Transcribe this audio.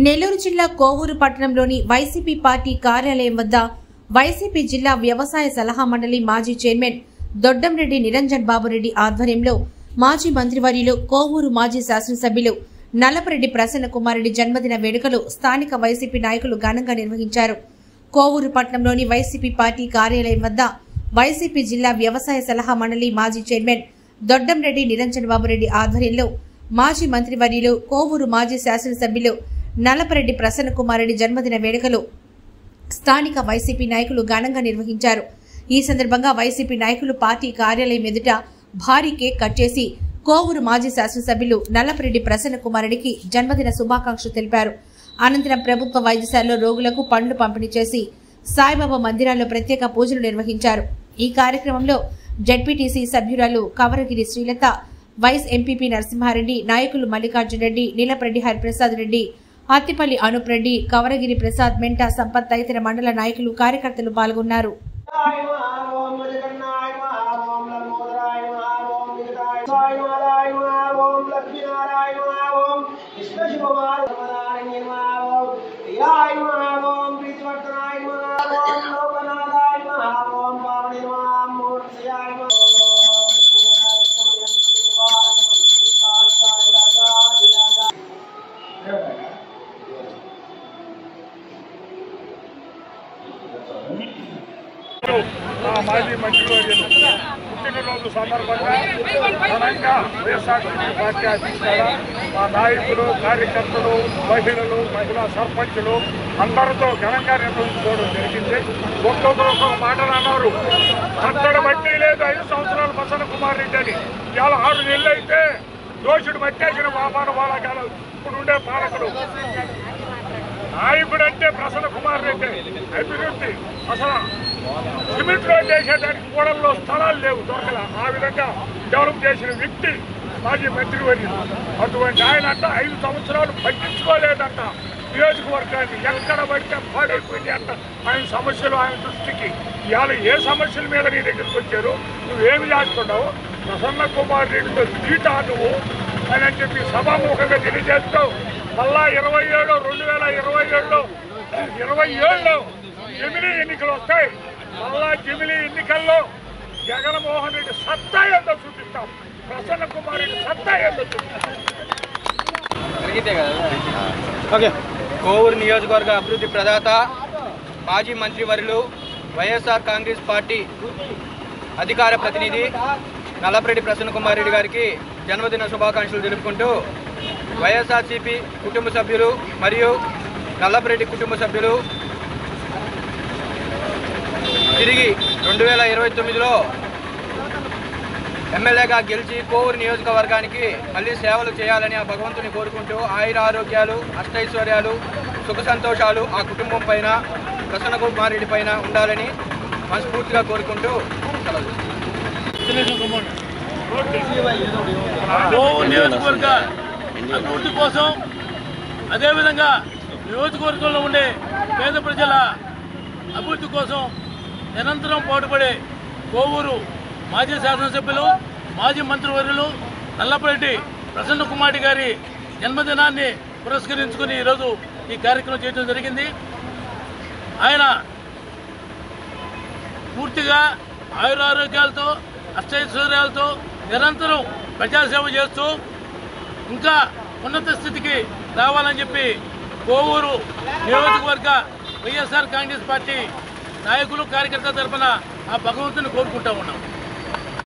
నెల్లూరు జిల్లా కోవూరు పట్టణంలోని YCP party కార్యాలయం వద్ద వైసీపీ జిల్లా వ్యవసాయ సలహా మండలి మాజీ చైర్మన్ దొడ్డంరెడ్డి నిరంజన్ బాబురెడ్డి ఆధ్వర్యంలో మాజీ మంత్రివర్యులు కోవూరు మాజీ శాసనసభ్యులు నల్లపరెడ్డి ప్రసన్న కుమార్ రెడ్డి జన్మదిన వేడుకలు స్థానిక వైసీపీ నాయకులు ఘనంగా నిర్వహించారు. కోవూరు పట్టణంలోని వైసీపీ పార్టీ కార్యాలయం వద్ద వైసీపీ జిల్లా వ్యవసాయ సలహా మండలి మాజీ చైర్మన్ దొడ్డంరెడ్డి నిరంజన్ బాబురెడ్డి ఆధ్వర్యంలో మాజీ మంత్రివర్యులు కోవూరు మాజీ శాసనసభ్యులు నల్లపరెడ్డి ప్రసన్న కుమార్ రెడ్డి జన్మదిన వేడుకలు స్థానిక వైసీపీ నాయకులు ఘనంగా నిర్వహించారు. ఈ సందర్భంగా వైసీపీ నాయకులు పార్టీ కార్యాలయం ఎదుట భారీ కేక్ కట్ చేసి కోవూరు మాజీ శాసనసభ్యులు నల్లపరెడ్డి ప్రసన్న కుమార్ రెడ్డికి జన్మదిన శుభాకాంక్షలు తెలిపారు. అనంతరం ప్రభుత్వ వైద్యశాలలో రోగులకు పండ్లు పంపిణీ చేసి సాయిబాబా మందిరాల్లో ప్రత్యేక పూజలు నిర్వహించారు. ఈ కార్యక్రమంలో జడ్పీటీసీ సభ్యురాలు కవరగిరి శ్రీలత, వైస్ ఎంపీపీ నరసింహారెడ్డి, నాయకులు మల్లికార్జున రెడ్డి, నీలపరెడ్డి హరిప్రసాద్ రెడ్డి, అత్తిపల్లి అనూప్ రెడ్డి, కవరగిరి ప్రసాద్, మెంటా సంపత్ తదితర మండల నాయకులు కార్యకర్తలు పాల్గొన్నారు. మాజీ మంత్రివర్యులు పుట్టినరోజు సందర్భంగా ఘనంగా వైఎస్ఆర్సీపీ పార్టీ అధ్యక్షుల మా నాయకులు, కార్యకర్తలు, మహిళలు, మహిళా సర్పంచులు అందరితో ఘనంగా నిర్వహించుకోవడం జరిగింది. ఒక్కొక్కరు ఒక్కొక్క మాటలు అన్నారు. కట్టడి బట్టి లేదు 5 సంవత్సరాలు ప్రసన్న కుమార్ రెడ్డి అని. ఇవాళ 6 నెలలు అయితే దోషుడు మట్టేసిన వామాన వాళ్ళ కాలం ఇప్పుడు ఉండే పాలకుడు. నాయకుడు అంటే ప్రసన్న కుమార్ రెడ్డి. అభివృద్ధి అసలు సిమెంట్ రోడ్ చేసేదానికి కూడల్లో స్థలాలు లేవు, దొరకల. ఆ విధంగా డెవలప్ చేసిన వ్యక్తి మాజీ మంత్రివర్యులు. అటువంటి ఆయన అంట 5 సంవత్సరాలు పట్టించుకోలేదంట నియోజకవర్గాన్ని. ఎక్కడ పడితే పాడైపోయింది అంట ఆయన సమస్యలు. ఆయన దృష్టికి ఇవాళ ఏ సమస్యల మీద నీ దగ్గరికి వచ్చారు, నువ్వేమి చేస్తున్నావు, ప్రసన్న కుమార్ రెడ్డితో తీటా నువ్వు అని చెప్పి సభాముఖంగా తెలియజేస్తూ మళ్ళా 2027లో జమిలీ ఎన్నికలు వస్తాయి. మళ్ళా జమిలీ ఎన్నికల్లో జగన్మోహన్ రెడ్డి సత్తా ఏందో చూపిస్తాం, ప్రసన్న కుమార్ రెడ్డి సత్తా ఏందో చూపిస్తాం. కోవూరు నియోజకవర్గ అభివృద్ధి ప్రదాత మాజీ మంత్రివర్యులు వైఎస్ఆర్ కాంగ్రెస్ పార్టీ అధికార ప్రతినిధి నల్లపరెడ్డి ప్రసన్న కుమార్ రెడ్డి గారికి జన్మదిన శుభాకాంక్షలు తెలుపుకుంటూ వైఎస్ఆర్సీపీ కుటుంబ సభ్యులు మరియు నల్లపరెడ్డి కుటుంబ సభ్యులు తిరిగి 2029లో ఎమ్మెల్యేగా గెలిచి కోవూరు నియోజకవర్గానికి మళ్ళీ సేవలు చేయాలని ఆ భగవంతుని కోరుకుంటూ ఆయుర ఆరోగ్యాలు, అష్టైశ్వర్యాలు, సుఖ సంతోషాలు ఆ కుటుంబం పైన, ప్రసన్న కుమార్ రెడ్డి పైన ఉండాలని మనస్ఫూర్తిగా కోరుకుంటూ కోవూరు నియోజకవర్గ అభివృద్ధి కోసం, అదేవిధంగా నియోజకవర్గంలో ఉండే పేద ప్రజల అభివృద్ధి కోసం నిరంతరం పాటుపడే కోవూరు మాజీ శాసనసభ్యులు, మాజీ మంత్రివర్యులు నల్లపరెడ్డి ప్రసన్న కుమార్ గారి జన్మదినాన్ని పురస్కరించుకుని ఈరోజు ఈ కార్యక్రమం చేయడం జరిగింది. ఆయన పూర్తిగా ఆయురారోగ్యాలతో, అష్టైశ్వర్యాలతో నిరంతరం ప్రజాసేవ చేస్తూ ఇంకా ఉన్నత స్థితికి రావాలని చెప్పి కోవూరు నియోజకవర్గ వైఎస్ఆర్ కాంగ్రెస్ పార్టీ నాయకులు, కార్యకర్తల తరఫున ఆ భగవంతుని కోరుకుంటా ఉన్నాం.